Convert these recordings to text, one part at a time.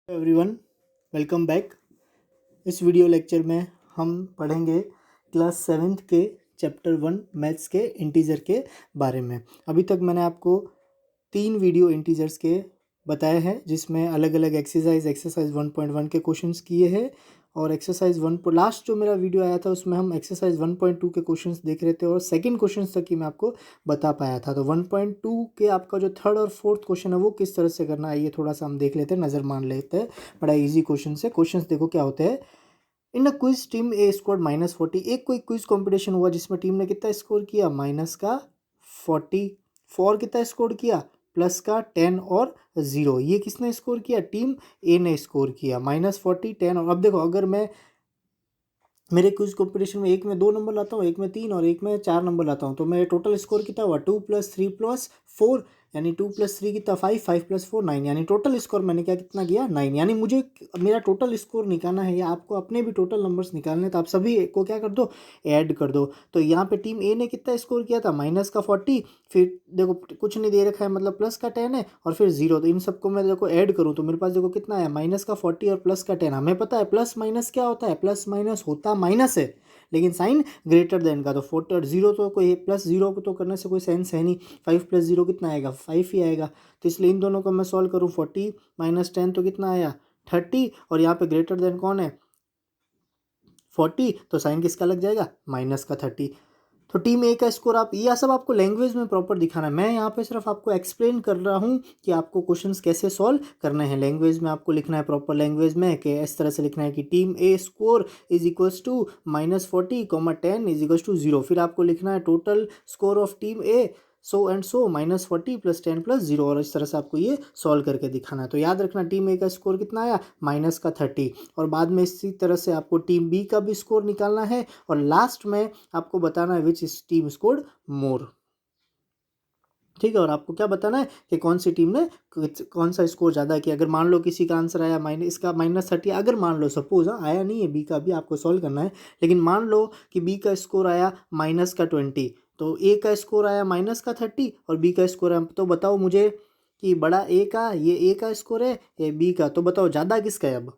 Everyone, welcome back. इस video lecture में हम पढ़ेंगे क्लास सेवेंथ के चैप्टर 1 मैथ्स के इंटीजर के बारे में। अभी तक मैंने आपको 3 वीडियो इंटीजर्स के बताए हैं, जिसमें अलग अलग एक्सरसाइज 1.1 के क्वेश्चंस किए हैं और एक्सरसाइज 1 पर लास्ट जो मेरा वीडियो आया था उसमें हम एक्सरसाइज 1.2 के क्वेश्चंस देख रहे थे और सेकंड क्वेश्चंस तक ही मैं आपको बता पाया था। तो 1.2 के आपका जो थर्ड और फोर्थ क्वेश्चन है वो किस तरह से करना है ये थोड़ा सा हम देख लेते हैं, नज़र मान लेते हैं। बड़ा ईजी क्वेश्चन है। क्वेश्चंस देखो क्या होते हैं। In a quiz team A score -40। एक कोई क्विज कंपटीशन हुआ जिसमें टीम ने कितना स्कोर किया, -40। फॉर कितना स्कोर किया, +10 और 0। ये किसने स्कोर किया, टीम ए ने स्कोर किया। -40, 10 और अब देखो, अगर मैं मेरे क्विज कंपटीशन में एक में 2 नंबर लाता हूँ, एक में 3 और एक में 4 नंबर लाता हूँ, तो मेरे टोटल स्कोर कितना हुआ, 2 + 3 + 4 यानी 2 + 3 कितना 5, 5 + 4 9 यानी टोटल स्कोर मैंने क्या कितना किया 9। यानी मुझे मेरा टोटल स्कोर निकालना है या आपको अपने भी टोटल नंबर्स निकालने हैं, तो आप सभी को क्या कर दो, ऐड कर दो। तो यहाँ पे टीम ए ने कितना स्कोर किया था, -40, फिर देखो कुछ नहीं दे रखा है मतलब +10 है और फिर 0। तो इन सबको मैं देखो ऐड करूँ तो मेरे पास देखो कितना है, -40 और +10। हमें पता है प्लस माइनस क्या होता है, प्लस माइनस होता माइनस है, लेकिन साइन ग्रेटर देन का। तो 40 0 तो कोई +0 को तो करने से कोई सेंस है नहीं। 5 + 0 कितना आएगा, 5 ही आएगा। तो इसलिए इन दोनों को मैं सॉल्व करूँ, 40 - 10 तो कितना आया 30, और यहाँ पे ग्रेटर देन कौन है 40, तो साइन किसका लग जाएगा, -30। तो टीम ए का स्कोर, आप यह सब आपको लैंग्वेज में प्रॉपर दिखाना है। मैं यहाँ पे सिर्फ आपको एक्सप्लेन कर रहा हूँ कि आपको क्वेश्चंस कैसे सॉल्व करने हैं। लैंग्वेज में आपको लिखना है, प्रॉपर लैंग्वेज में, कि इस तरह से लिखना है कि team A score is equals to -40, 10 is equals to 0। फिर आपको लिखना है total score of team A so and so, -40 + 10 + 0, और इस तरह से आपको ये सॉल्व करके दिखाना है। तो याद रखना, टीम ए का स्कोर कितना आया, -30, और बाद में इसी तरह से आपको टीम बी का भी स्कोर निकालना है और लास्ट में आपको बताना है विच टीम स्कोर्ड मोर। ठीक है, और आपको क्या बताना है कि कौन सी टीम ने कौन सा स्कोर ज़्यादा किया। अगर मान लो किसी का आंसर आया इसका -30, अगर मान लो सपोज, हाँ आया नहीं है, बी का भी आपको सॉल्व करना है, लेकिन मान लो कि बी का स्कोर आया -20, तो ए का स्कोर आया -30 और बी का स्कोर आया, तो बताओ मुझे कि बड़ा ए का, ये ए का स्कोर है या बी का, तो बताओ ज़्यादा किसका है अब।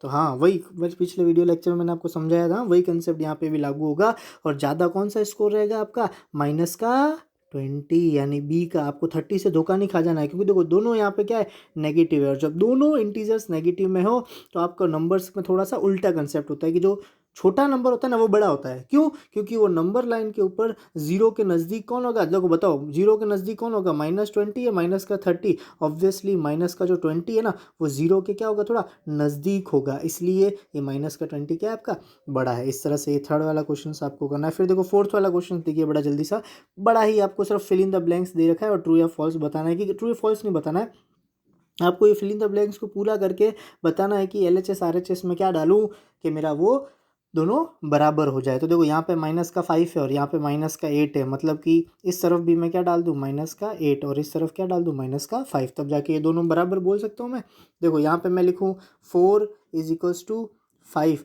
तो हाँ, वही बस पिछले वीडियो लेक्चर में मैंने आपको समझाया था, वही कंसेप्ट यहाँ पे भी लागू होगा। और ज़्यादा कौन सा स्कोर रहेगा आपका, -20, यानी बी का। आपको 30 से धोखा नहीं खा जाना है, क्योंकि देखो दोनों यहाँ पे क्या है, नेगेटिव है, और जब दोनों इंटीजर्स नेगेटिव में हो तो आपका नंबर्स में थोड़ा सा उल्टा कंसेप्ट होता है कि जो छोटा नंबर होता है ना वो बड़ा होता है। क्यों, क्योंकि वो नंबर लाइन के ऊपर 0 के नज़दीक कौन होगा, देखो बताओ 0 के नज़दीक कौन होगा, -20 या -30। ऑब्वियसली माइनस का जो 20 है ना वो 0 के क्या होगा, थोड़ा नज़दीक होगा, इसलिए ये -20 क्या है आपका, बड़ा है। इस तरह से ये थर्ड वाला क्वेश्चन आपको करना है। फिर देखो फोर्थ वाला क्वेश्चन देखिए, बड़ा जल्दी सा, बड़ा ही आपको सिर्फ फिल इन द ब्लैंक्स दे रखा है और ट्रू या फॉल्स बताना है, कि ट्रू या फॉल्स नहीं बताना है आपको, ये फिल इन द ब्लैंक्स को पूरा करके बताना है कि LHS RHS में क्या डालूं कि मेरा वो दोनों बराबर हो जाए। तो देखो यहाँ पे -5 है और यहाँ पे -8 है, मतलब कि इस तरफ भी मैं क्या डाल दूँ, -8, और इस तरफ क्या डाल दूँ, -5, तब जाके ये दोनों बराबर बोल सकता हूँ मैं। देखो यहाँ पे मैं लिखूँ 4 = 5,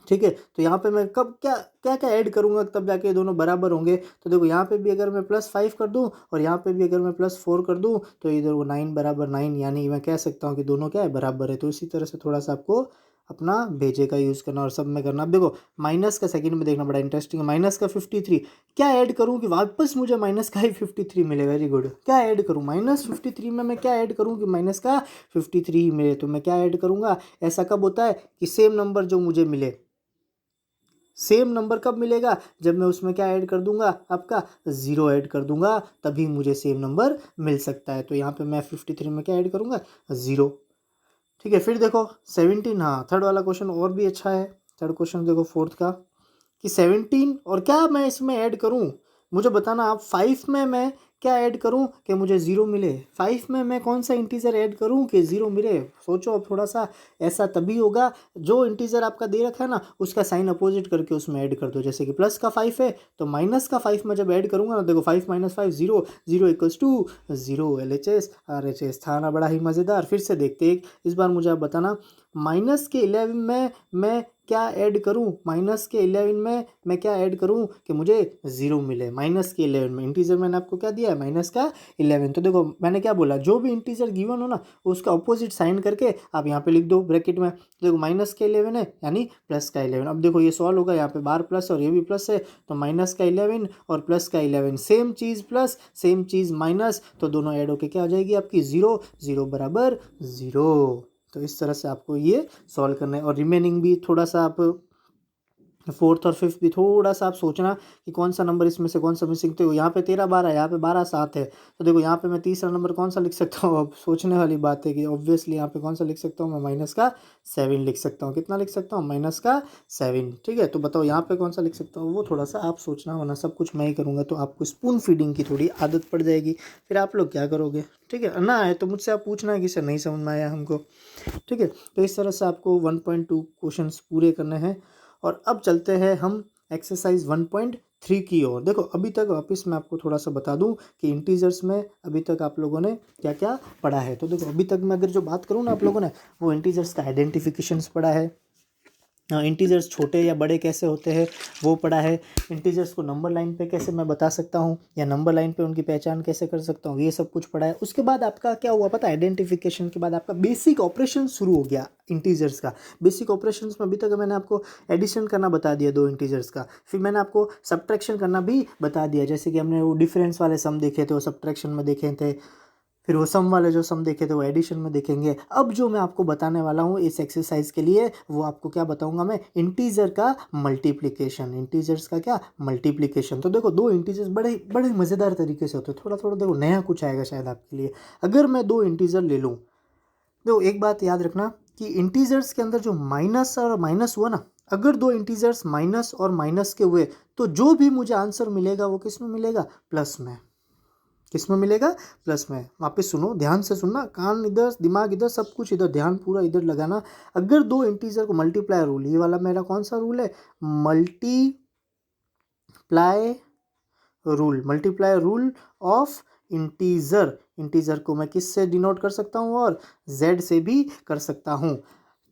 ठीक है। तो यहाँ पे मैं कब क्या क्या क्या ऐड करूँगा तब जाके ये दोनों बराबर होंगे। तो देखो यहाँ पे भी अगर मैं +5 कर दूँ और यहाँ पे भी अगर मैं +4 कर दूँ तो इधर वो 9 = 9, यानी मैं कह सकता हूँ कि दोनों क्या है, बराबर है। तो इसी तरह से थोड़ा सा आपको अपना भेजे का यूज़ करना और सब में करना। अब देखो माइनस का सेकंड में देखना, बड़ा इंटरेस्टिंग है। -53 क्या ऐड करूँ कि वापस मुझे -53 मिले, वेरी गुड। क्या ऐड करूँ, -53 में मैं क्या ऐड करूँ कि -53 मिले, तो मैं क्या ऐड करूँगा, ऐसा कब होता है कि सेम नंबर जो मुझे मिले, सेम नंबर कब मिलेगा, जब मैं उसमें क्या ऐड कर दूंगा, आपका 0 ऐड कर दूंगा, तभी मुझे सेम नंबर मिल सकता है। तो यहाँ पे मैं 53 में क्या ऐड करूंगा, 0। ठीक है, फिर देखो 17, हाँ थर्ड वाला क्वेश्चन और भी अच्छा है। थर्ड क्वेश्चन देखो फोर्थ का, कि 17 और क्या मैं इसमें ऐड करूं, मुझे बताना आप। 5 में मैं क्या ऐड करूं कि मुझे 0 मिले, 5 में मैं कौन सा इंटीजर ऐड करूं कि 0 मिले। सोचो अब थोड़ा सा, ऐसा तभी होगा जो इंटीजर आपका दे रखा है ना उसका साइन अपोजिट करके उसमें ऐड कर दो। जैसे कि प्लस का 5 है तो माइनस का 5 में जब ऐड करूंगा ना, देखो 5 - 5 0, 0 = 0, LHS RHS था ना, बड़ा ही मज़ेदार। फिर से देखते हैं, इस बार मुझे आप बताना, -11 में मैं क्या ऐड करूं, माइनस के 11 में मैं क्या ऐड करूं कि मुझे 0 मिले। माइनस के 11 में इंटीजर मैंने आपको क्या दिया है, माइनस का 11। तो देखो मैंने क्या बोला, जो भी इंटीजर गिवन हो ना उसका अपोजिट साइन करके आप यहाँ पे लिख दो ब्रैकेट में। तो देखो माइनस का 11 है यानी प्लस का 11। अब देखो ये सॉल्व होगा, यहाँ पे बार प्लस और ये भी प्लस है, तो माइनस का 11 और प्लस का 11 सेम चीज़ प्लस सेम चीज़ माइनस, तो दोनों ऐड होके क्या हो जाएगी आपकी 0, 0 बराबर 0। तो इस तरह से आपको ये सॉल्व करना है। और रिमेनिंग भी थोड़ा सा आप फोर्थ और फिफ्थ भी थोड़ा सा आप सोचना कि कौन सा नंबर इसमें से कौन सा मिसिंग। तो यहाँ पे 13 12 है, यहाँ पे 12 7 है, तो देखो यहाँ पे मैं तीसरा नंबर कौन सा लिख सकता हूँ। अब सोचने वाली बात है कि ऑब्वियसली यहाँ पे कौन सा लिख सकता हूँ मैं, माइनस का 7 लिख सकता हूँ। कितना लिख सकता हूँ, माइनस का 7। ठीक है, तो बताओ यहाँ पे कौन सा लिख सकता हूँ, वो थोड़ा सा आप सोचना, वरना सब कुछ मैं ही करूँगा तो आपको स्पून फीडिंग की थोड़ी आदत पड़ जाएगी, फिर आप लोग क्या करोगे। ठीक है, ना आए तो मुझसे आप पूछना है कि सर नहीं समझ में आया हमको। ठीक है, तो इस तरह से आपको 1.2 क्वेश्चंस पूरे करने हैं। और अब चलते हैं हम एक्सरसाइज 1.3 की ओर। देखो अभी तक वापस मैं आपको थोड़ा सा बता दूं कि इंटीजर्स में अभी तक आप लोगों ने क्या क्या पढ़ा है। तो देखो अभी तक मैं अगर जो बात करूं ना, आप लोगों ने वो इंटीजर्स का आइडेंटिफिकेशंस पढ़ा है, इंटीजर्स छोटे या बड़े कैसे होते हैं वो पढ़ा है, इंटीजर्स को नंबर लाइन पे कैसे मैं बता सकता हूँ या नंबर लाइन पे उनकी पहचान कैसे कर सकता हूँ, ये सब कुछ पढ़ा है। उसके बाद आपका क्या हुआ पता है, आइडेंटिफिकेशन के बाद आपका बेसिक ऑपरेशन शुरू हो गया इंटीजर्स का। बेसिक ऑपरेशंस में अभी तक मैंने आपको एडिशन करना बता दिया दो इंटीजर्स का, फिर मैंने आपको सब्ट्रैक्शन करना भी बता दिया, जैसे कि हमने वो डिफरेंस वाले सम देखे थे वो सब्ट्रैक्शन में देखे थे, फिर वो सम वाले जो सम देखे थे वो एडिशन में देखेंगे। अब जो मैं आपको बताने वाला हूँ इस एक्सरसाइज के लिए, वो आपको क्या बताऊंगा मैं, इंटीजर का मल्टीप्लिकेशन। इंटीजर्स का क्या, मल्टीप्लिकेशन। तो देखो दो इंटीजर्स बड़े बड़े मज़ेदार तरीके से होते हैं, थोड़ा थोड़ा देखो नया कुछ आएगा शायद आपके लिए। अगर मैं दो इंटीजर ले लूँ, देखो एक बात याद रखना कि इंटीजर्स के अंदर जो माइनस और माइनस हुआ ना, अगर दो इंटीजर्स माइनस और माइनस के हुए तो जो भी मुझे आंसर मिलेगा वो किस में मिलेगा, प्लस में। किस में मिलेगा, प्लस में। वापस सुनो, ध्यान से सुनना, कान इधर दिमाग इधर सब कुछ इधर, ध्यान पूरा इधर लगाना। अगर दो इंटीजर को मल्टीप्लाई रूल, ये वाला मेरा कौन सा रूल है, multiply rule, multiply rule of integer. Integer को मैं किस से डिनोट कर सकता हूँ, और z से भी कर सकता हूँ।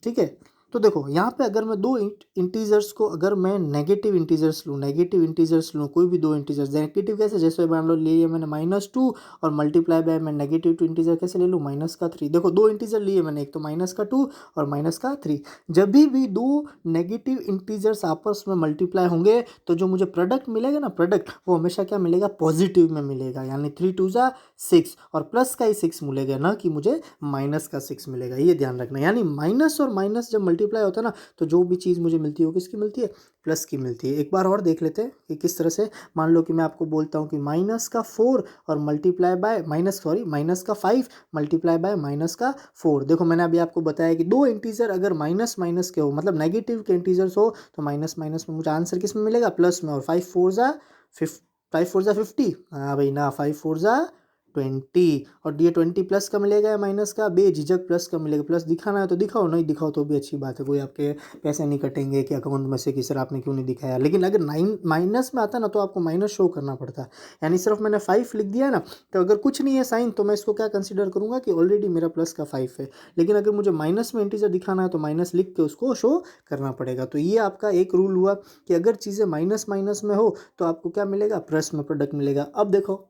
ठीक है, तो देखो यहाँ पे अगर मैं दो इंटीजर्स को, अगर मैं नेगेटिव इंटीजर्स लूँ, नेगेटिव इंटीजर्स लूँ, कोई भी दो इंटीजर्स नेगेटिव कैसे, जैसे मान लो ले लिया मैंने -2 और मल्टीप्लाई बाय मैं नेगेटिव टू इंटीजर कैसे ले लूँ, -3। देखो दो इंटीजर लिए मैंने, एक तो -2 और -3। जब भी दो नेगेटिव इंटीजर्स आपस में मल्टीप्लाई होंगे तो जो मुझे प्रोडक्ट मिलेगा ना, प्रोडक्ट वो हमेशा क्या मिलेगा, पॉजिटिव में मिलेगा, यानी 3 2 जा 6 और प्लस का ही 6 मिलेगा, ना कि मुझे माइनस का 6 मिलेगा। ये ध्यान रखना, यानी माइनस और माइनस जब मल्टीप्लाई होता है ना, तो जो भी चीज़ मुझे मिलती है वो किसकी मिलती है, प्लस की मिलती है। एक बार और देख लेते हैं कि किस तरह से। मान लो कि मैं आपको बोलता हूँ कि -4 और मल्टीप्लाई बाय -5 मल्टीप्लाई बाय -4। देखो मैंने अभी आपको बताया कि दो इंटीजर अगर माइनस माइनस के हो, मतलब नेगेटिव के इंटीजर्स हो, तो माइनस माइनस में मुझे आंसर किस में मिलेगा, प्लस में। और 5 4 जा 50, हाँ भाई ना, 5 4 जा 20, और ये 20 प्लस का मिलेगा या माइनस का, बेझिझक प्लस का मिलेगा। प्लस दिखाना है तो दिखाओ, नहीं दिखाओ तो भी अच्छी बात है, कोई आपके पैसे नहीं कटेंगे कि अकाउंट में से कि सर आपने क्यों नहीं दिखाया। लेकिन अगर माइनस में आता ना तो आपको माइनस शो करना पड़ता है, यानी सिर्फ मैंने 5 लिख दिया ना, तो अगर कुछ नहीं है साइन तो मैं इसको क्या कंसिडर करूंगा कि ऑलरेडी मेरा प्लस का 5 है। लेकिन अगर मुझे माइनस में इंटीजर दिखाना है तो माइनस लिख के उसको शो करना पड़ेगा। तो ये आपका एक रूल हुआ कि अगर चीज़ें माइनस माइनस में हो तो आपको क्या मिलेगा, प्लस में प्रोडक्ट मिलेगा। अब देखो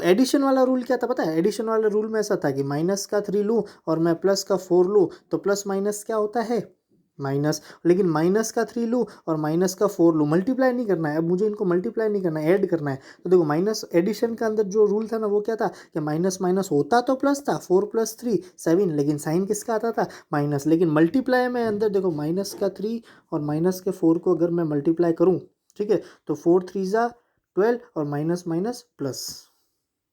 एडिशन वाला रूल क्या था पता है, एडिशन वाले रूल में ऐसा था कि माइनस का 3 लूँ और मैं प्लस का 4 लूँ तो प्लस माइनस क्या होता है, माइनस। लेकिन माइनस का 3 लूँ और माइनस का 4 लूँ, मल्टीप्लाई नहीं करना है, अब मुझे इनको मल्टीप्लाई नहीं करना है, ऐड करना है। तो देखो माइनस एडिशन के अंदर जो रूल था ना वो क्या था कि माइनस माइनस होता तो प्लस था, 4 + 3 7, लेकिन साइन किसका आता था, माइनस। लेकिन मल्टीप्लाई में अंदर देखो माइनस का 3 और माइनस के 4 को अगर मैं मल्टीप्लाई करूँ, ठीक है, तो 4 3 जा 12 और माइनस माइनस प्लस,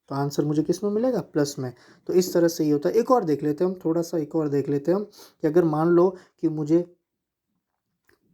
तो आंसर मुझे किस में मिलेगा, प्लस में। तो इस तरह से ये होता है। एक और देख लेते हैं हम, थोड़ा सा एक और देख लेते हैं हम कि अगर मान लो कि मुझे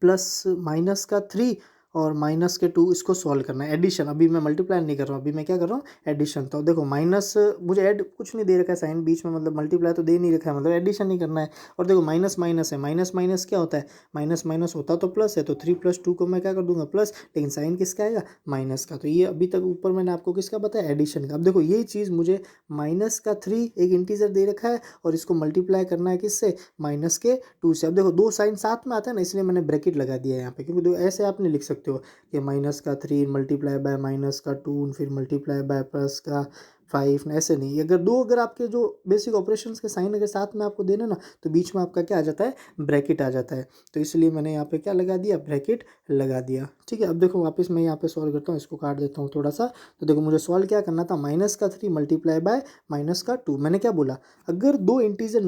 प्लस माइनस का 3 और माइनस के 2 इसको सॉल्व करना है, एडिशन। अभी मैं मल्टीप्लाई नहीं कर रहा हूँ, अभी मैं क्या कर रहा हूँ, एडिशन। तो देखो माइनस मुझे ऐड कुछ नहीं दे रखा है साइन बीच में, मतलब मल्टीप्लाई तो दे नहीं रखा है, मतलब एडिशन नहीं करना है। और देखो माइनस माइनस है, माइनस माइनस क्या होता है, माइनस माइनस होता तो प्लस है, तो 3 + 2 को मैं क्या कर दूंगा, प्लस, लेकिन साइन किसका आएगा, माइनस का। तो ये अभी तक ऊपर मैंने आपको किसका बताया, एडिशन का। अब देखो ये चीज़ मुझे माइनस का 3 एक इंटीजर दे रखा है और इसको मल्टीप्लाई करना है किससे, माइनस के 2 से। अब देखो दो साइन साथ में आता है ना, इसलिए मैंने ब्रैकेट लगा दिया है यहाँ पे, क्योंकि दो ऐसे आप नहीं लिख सकते हो कि माइनस का 3 मल्टीप्लाई बाय माइनस का 2 फिर मल्टीप्लाई बाय प्लस का 5, ऐसे नहीं। अगर आपके जो बेसिक ऑपरेशंस के साइन अगर साथ में आपको देना ना, तो बीच में आपका क्या आ जाता है, ब्रैकेट आ जाता है। तो इसलिए मैंने यहाँ पे क्या लगा दिया, ब्रैकेट लगा दिया। ठीक है, अब देखो वापस मैं यहाँ पे सॉल्व करता हूँ, इसको काट देता हूँ थोड़ा सा। तो देखो मुझे सॉल्व क्या करना था, माइनस का 3 मल्टीप्लाई बाय माइनस का 2। मैंने क्या बोला, अगर दो इंटीजर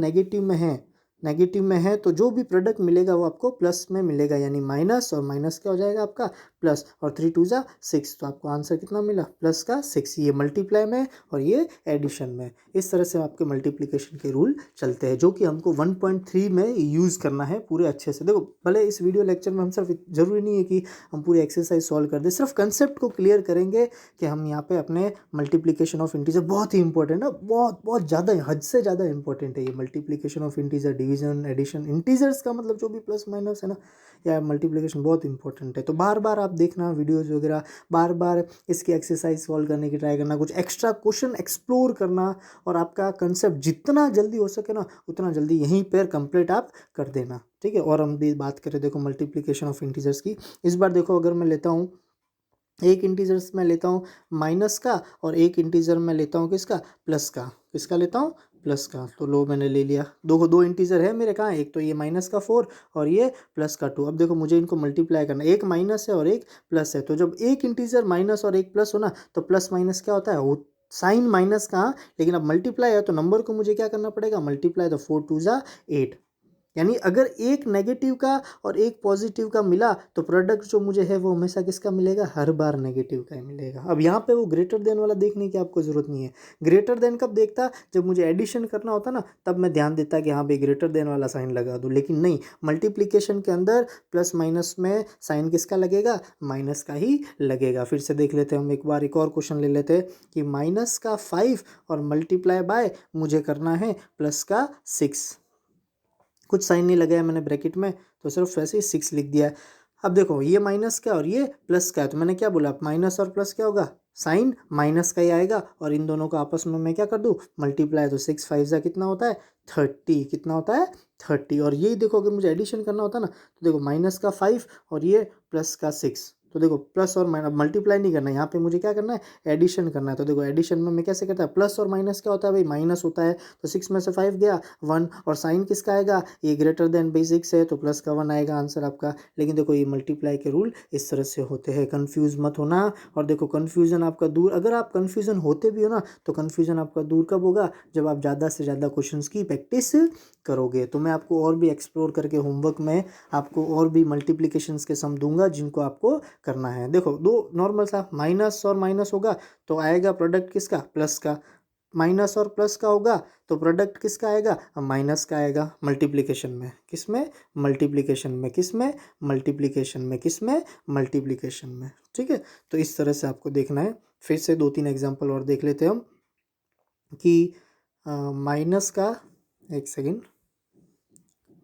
नेगेटिव में है तो जो भी प्रोडक्ट मिलेगा वो आपको प्लस में मिलेगा, यानी माइनस और माइनस क्या हो जाएगा आपका, प्लस, और 3 2 जा 6। तो आपको आंसर कितना मिला, प्लस का 6। ये मल्टीप्लाई में और ये एडिशन में। इस तरह से आपके मल्टीप्लिकेशन के रूल चलते हैं, जो कि हमको 1.3 में यूज़ करना है पूरे अच्छे से। देखो भले इस वीडियो लेक्चर में हम सिर्फ, जरूरी नहीं है कि हम पूरे एक्सरसाइज सॉल्व कर दें, सिर्फ कंसेप्ट को क्लियर करेंगे कि हम यहाँ पे अपने मल्टीप्लिकेशन ऑफ इंटीजर, बहुत ही इंपॉर्टेंट है, बहुत बहुत ज़्यादा, हद से ज़्यादा इंपॉर्टेंट है ये multiplication of integer, division, addition, integers का मतलब जो भी प्लस माइनस है ना, या मल्टीप्लिकेशन बहुत इंपॉर्टेंट है। तो बार बार आप देखना वीडियोज़ वगैरह, बार बार इसकी एक्सरसाइज सॉल्व करने की ट्राई करना, कुछ एक्स्ट्रा क्वेश्चन एक्सप्लोर करना, और आपका कंसेप्ट जितना जल्दी हो सके ना उतना जल्दी यहीं पर कंप्लीट आप कर देना। ठीक है, और हम भी बात करें देखो मल्टीप्लिकेशन ऑफ इंटीजर्स की। इस बार देखो अगर मैं लेता हूँ एक इंटीजर्स में लेता हूँ माइनस का, और एक इंटीजर में लेता हूँ किसका, प्लस का। किसका लेता हूँ, प्लस का। तो लो मैंने ले लिया, दो इंटीजर है मेरे, कहाँ, एक तो ये माइनस का 4 और ये प्लस का 2। अब देखो मुझे इनको मल्टीप्लाई करना, एक माइनस है और एक प्लस है। तो जब एक इंटीजर माइनस और एक प्लस हो ना, तो प्लस माइनस क्या होता है, वो साइन माइनस का, लेकिन अब मल्टीप्लाई है तो नंबर को मुझे क्या करना पड़ेगा, मल्टीप्लाई। तो 4 2 जा 8, यानी अगर एक नेगेटिव का और एक पॉजिटिव का मिला तो प्रोडक्ट जो मुझे है वो हमेशा किसका मिलेगा, हर बार नेगेटिव का ही मिलेगा। अब यहाँ पे वो ग्रेटर देन वाला देखने की आपको ज़रूरत नहीं है। ग्रेटर देन कब देखता, जब मुझे एडिशन करना होता ना, तब मैं ध्यान देता कि हाँ भाई ग्रेटर देन वाला साइन लगा दूँ। लेकिन नहीं, मल्टीप्लिकेशन के अंदर प्लस माइनस में साइन किसका लगेगा, माइनस का ही लगेगा। फिर से देख लेते हैं हम एक बार, एक और क्वेश्चन ले लेते हैं कि माइनस का 5 और मल्टीप्लाई बाय मुझे करना है प्लस का 6। कुछ साइन नहीं लगाया मैंने ब्रैकेट में, तो सिर्फ वैसे ही 6 लिख दिया है। अब देखो ये माइनस का और ये प्लस का है, तो मैंने क्या बोला, माइनस और प्लस क्या होगा, साइन माइनस का ही आएगा, और इन दोनों को आपस में मैं क्या कर दूँ, मल्टीप्लाई। तो 6 5 जा कितना होता है, 30। कितना होता है, 30। और यही देखो अगर मुझे एडिशन करना होता ना, तो देखो माइनस का 5 और ये प्लस का 6। तो देखो प्लस और माइनस, मल्टीप्लाई नहीं करना है यहाँ पे, मुझे क्या करना है, एडिशन करना है। तो देखो एडिशन में मैं कैसे करता है, प्लस और माइनस क्या होता है भाई, माइनस होता है। तो 6 में से 5 गया 1, और साइन किसका आएगा, ये ग्रेटर देन बाई 6 है तो प्लस का 1 आएगा आंसर आपका। लेकिन देखो ये मल्टीप्लाई के रूल इस तरह से होते हैं, कंफ्यूज मत होना। और देखो कन्फ्यूज़न आपका दूर, अगर आप कन्फ्यूज़न होते भी हो ना, तो कन्फ्यूज़न आपका दूर कब होगा, जब आप ज़्यादा से ज़्यादा क्वेश्चंस की प्रैक्टिस करोगे। तो मैं आपको और भी एक्सप्लोर करके होमवर्क में आपको और भी मल्टीप्लिकेशंस के सम दूंगा जिनको आपको करना है। देखो दो नॉर्मल सा माइनस और माइनस होगा तो आएगा प्रोडक्ट किसका, प्लस का। माइनस और प्लस का होगा तो प्रोडक्ट किसका आएगा, माइनस का आएगा। मल्टीप्लिकेशन में किस में, मल्टीप्लिकेशन में किस में, मल्टीप्लिकेशन में किस में, मल्टीप्लिकेशन में। ठीक है, तो इस तरह से आपको देखना है। फिर से 2 3 एग्जांपल और देख लेते हैं हम कि माइनस का, एक सेकेंड,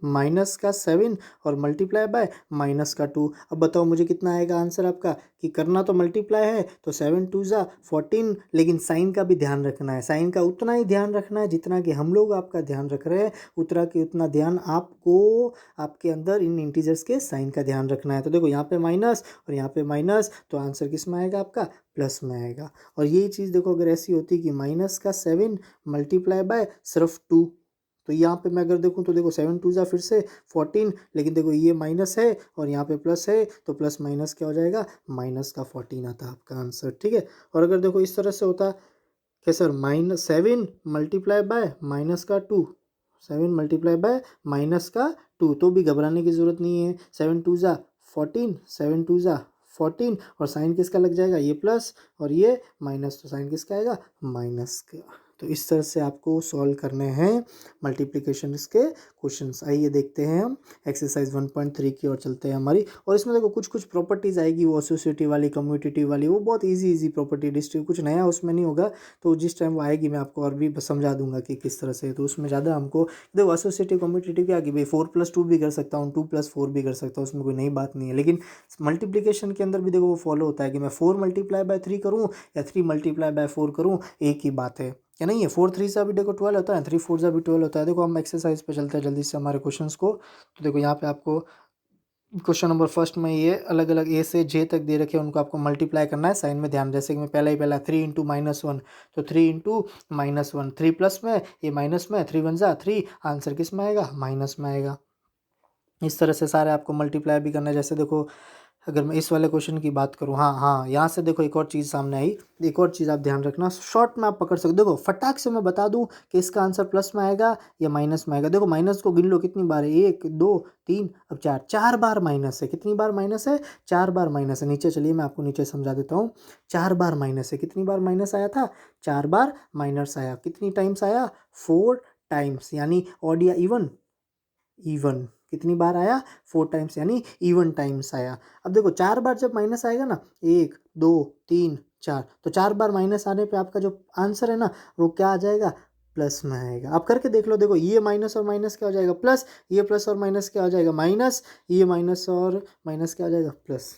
माइनस का 7 और मल्टीप्लाई बाय माइनस का 2। अब बताओ मुझे कितना आएगा आंसर आपका, कि करना तो मल्टीप्लाई है तो 7 2 जा 14, लेकिन साइन का भी ध्यान रखना है। साइन का उतना ही ध्यान रखना है जितना कि हम लोग आपका ध्यान रख रहे हैं, उतना ध्यान आपको आपके अंदर इन इंटीजर्स के साइन का ध्यान रखना है। तो देखो यहाँ पे माइनस और यहाँ पे माइनस, तो आंसर किस में आएगा आपका, प्लस में आएगा। और यही चीज़ देखो अगर ऐसी होती कि माइनस का 7 मल्टीप्लाई बाय सिर्फ 2, तो यहाँ पे मैं अगर देखूँ तो देखो 7 2 जा फिर से 14, लेकिन देखो ये माइनस है और यहाँ पे प्लस है, तो प्लस माइनस क्या हो जाएगा, माइनस का 14 आता है आपका आंसर। ठीक है, और अगर देखो इस तरह से होता कि सर -7 मल्टीप्लाई बाय माइनस का 2, 7 मल्टीप्लाई बाय माइनस का 2, तो भी घबराने की ज़रूरत नहीं है। 7 2 जा 14, 7 2 जा 14, और साइन किसका लग जाएगा, ये प्लस और ये माइनस, तो साइन किसका आएगा, माइनस का। तो इस तरह से आपको सॉल्व करने हैं मल्टीप्लिकेशन के क्वेश्चंस। आइए देखते हैं हम एक्सरसाइज 1.3 की ओर चलते हैं हमारी। और इसमें देखो कुछ कुछ प्रॉपर्टीज़ आएगी, वो एसोसिएटिव वाली, कम्यूटेटिव वाली, वो बहुत इजी प्रॉपर्टी, डिस्ट्रीब्यूटिव कुछ नया उसमें नहीं होगा। तो जिस टाइम वो आएगी मैं आपको और भी समझा दूंगा कि किस तरह से। तो उसमें ज़्यादा हमको देखो एसोसिएटिव कम्यूटेटिव क्या कि भाई 4+2 भी कर सकता हूँ, 2+4 भी कर सकता हूँ, उसमें कोई नई बात नहीं है। लेकिन मल्टीप्लिकेशन के अंदर भी देखो वो फॉलो होता है कि मैं 4×3 करूँ या 3×4 करूँ, एक ही बात है क्या नहीं है। 4×3 से भी देखो 12 होता है, 3×4 से भी 12 होता है। देखो हम एक्सरसाइज पे चलते हैं जल्दी से हमारे क्वेश्चंस को। तो देखो यहाँ पे आपको क्वेश्चन नंबर फर्स्ट में ये अलग अलग ए से जे तक दे रखे हैं, उनको आपको मल्टीप्लाई करना है। साइन में ध्यान, जैसे कि मैं पहला 3 × -1, तो 3 × -1, 3 प्लस में ये माइनस में, 3 × 1 = 3, आंसर किस में आएगा, माइनस में आएगा। इस तरह से सारे आपको मल्टीप्लाई भी करना है। जैसे देखो अगर मैं इस वाले क्वेश्चन की बात करूँ, हाँ यहाँ से देखो एक और चीज़ सामने आई, एक और चीज़ आप ध्यान रखना, शॉर्ट में आप पकड़ सकते हो। देखो फटाक से मैं बता दूं कि इसका आंसर प्लस में आएगा या माइनस में आएगा। देखो माइनस को गिन लो कितनी बार है, 1 2 3 अब 4, 4 बार माइनस है। कितनी बार माइनस है, 4 बार माइनस है। नीचे चलिए मैं आपको नीचे समझा देता हूँ। 4 बार माइनस है, कितनी बार माइनस आया था, 4 बार माइनस आया। कितनी टाइम्स आया, 4 टाइम्स, यानी ऑड या इवन, इवन कितनी बार आया, 4 टाइम्स, यानी इवन टाइम्स आया। अब देखो 4 बार जब माइनस आएगा ना, 1 2 3 4, तो 4 बार माइनस आने पे आपका जो आंसर है ना वो क्या आ जाएगा, प्लस में आएगा। आप करके देख लो, देखो ये माइनस और माइनस क्या हो जाएगा, प्लस, ये प्लस और माइनस क्या हो जाएगा, माइनस, ये माइनस और माइनस क्या हो जाएगा, प्लस।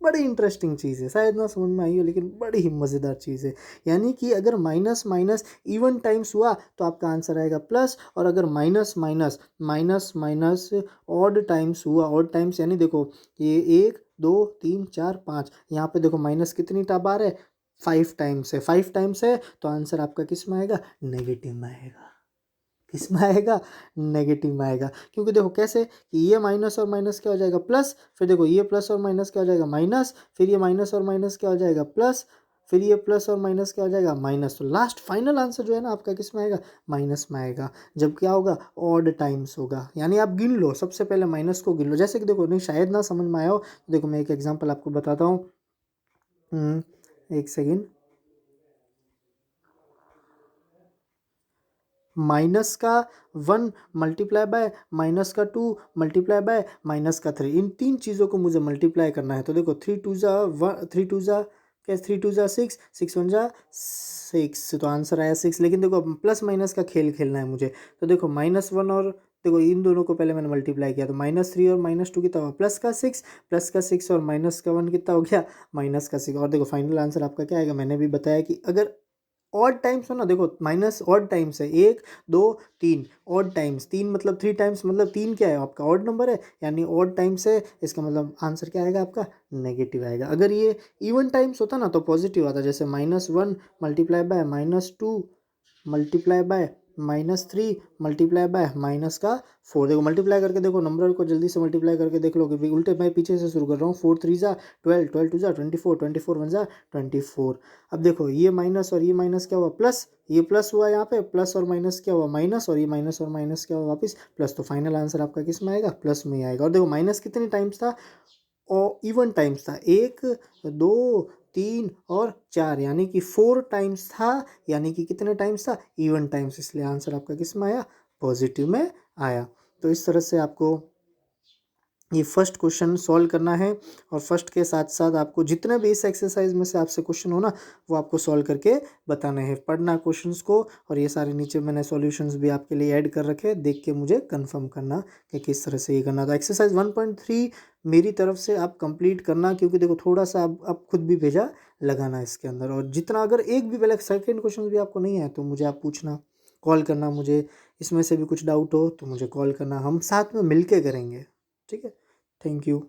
बड़ी इंटरेस्टिंग चीज़ है, शायद ना समझ में आई हो लेकिन बड़ी ही मज़ेदार चीज़ है। यानी कि अगर माइनस माइनस इवन टाइम्स हुआ तो आपका आंसर आएगा प्लस, और अगर minus minus minus minus odd times हुआ, ऑड टाइम्स यानी देखो ये 1 2 3 4 5, यहाँ पे देखो माइनस कितनी बार है, 5 टाइम्स है, 5 टाइम्स है, तो आंसर आपका किस में आएगा, नेगेटिव में आएगा। किस में आएगा, नेगेटिव में आएगा। क्योंकि देखो कैसे कि ये माइनस और माइनस क्या हो जाएगा, प्लस, फिर देखो ये प्लस और माइनस क्या हो जाएगा, माइनस, फिर ये माइनस और माइनस क्या हो जाएगा, प्लस, फिर ये प्लस और माइनस क्या हो जाएगा, माइनस। तो लास्ट फाइनल आंसर जो है ना आपका किस में आएगा, माइनस में आएगा। जब क्या होगा, ऑड टाइम्स होगा। यानी आप गिन लो, सबसे पहले माइनस को गिन लो। जैसे कि देखो नहीं शायद ना समझ में आया हो, तो देखो मैं एक एग्जाम्पल आपको बताता हूँ। एक सेकेंड, माइनस का 1 मल्टीप्लाई बाय माइनस का 2 मल्टीप्लाई बाय माइनस का 3, इन तीन चीज़ों को मुझे मल्टीप्लाई करना है। तो देखो 3 2 जा 1, 3 2 जा क्या, 3 2 जा 6, 6 1 जा 6, तो आंसर आया 6। लेकिन देखो प्लस माइनस का खेल खेलना है मुझे। तो देखो -1 और देखो इन दोनों को पहले मैंने मल्टीप्लाई किया, तो -3 और -2 कितना हुआ, प्लस का 6 और माइनस का 1 कितना हो गया, माइनस का 6। और देखो फाइनल आंसर आपका क्या आएगा, मैंने भी बताया कि अगर ऑड टाइम्स हो ना, देखो माइनस ऑड टाइम्स है, 1 2 3, ऑड टाइम्स 3 मतलब 3 टाइम्स, मतलब 3 क्या है आपका, ऑड नंबर है, यानी ऑड टाइम्स है, इसका मतलब आंसर क्या आएगा आपका, नेगेटिव आएगा। अगर ये इवन टाइम्स होता ना तो पॉजिटिव आता, जैसे -1 multiply by -2 multiply by -3 multiply by -4। देखो मल्टीप्लाई करके देखो, नंबर को जल्दी से मल्टीप्लाई करके देख लो कि उल्टे मैं पीछे से शुरू कर रहा हूँ। 4 3 जा 12, 12 2 जा 24, 24 1 जा 24। अब देखो ये माइनस और ये माइनस क्या हुआ, प्लस, ये प्लस हुआ, यहाँ पे प्लस और माइनस क्या हुआ, माइनस, और ये माइनस और माइनस क्या हुआ, वापस प्लस। तो फाइनल आंसर आपका किस में आएगा, प्लस में आएगा। और देखो माइनस कितने टाइम्स था, और इवन टाइम्स था, 1 2 3 और 4, यानी कि 4 टाइम्स था। यानी कि कितने टाइम्स था, इवन टाइम्स, इसलिए आंसर आपका किस में आया, पॉजिटिव में आया। तो इस तरह से आपको ये फर्स्ट क्वेश्चन सॉल्व करना है, और फर्स्ट के साथ साथ आपको जितने भी इस एक्सरसाइज में से आपसे क्वेश्चन हो ना वो आपको सॉल्व करके बताने हैं। पढ़ना क्वेश्चंस को, और ये सारे नीचे मैंने सॉल्यूशंस भी आपके लिए ऐड कर रखे हैं, देख के मुझे कंफर्म करना कि किस तरह से ये करना। तो एक्सरसाइज 1.3 मेरी तरफ से आप कंप्लीट करना, क्योंकि देखो थोड़ा सा आप खुद भी भेजा लगाना इसके अंदर। और जितना अगर एक भी पहले सेकेंड क्वेश्चन भी आपको नहीं आया तो मुझे आप पूछना, कॉल करना मुझे, इसमें से भी कुछ डाउट हो तो मुझे कॉल करना, हम साथ में मिल के करेंगे, ठीक है। Thank you.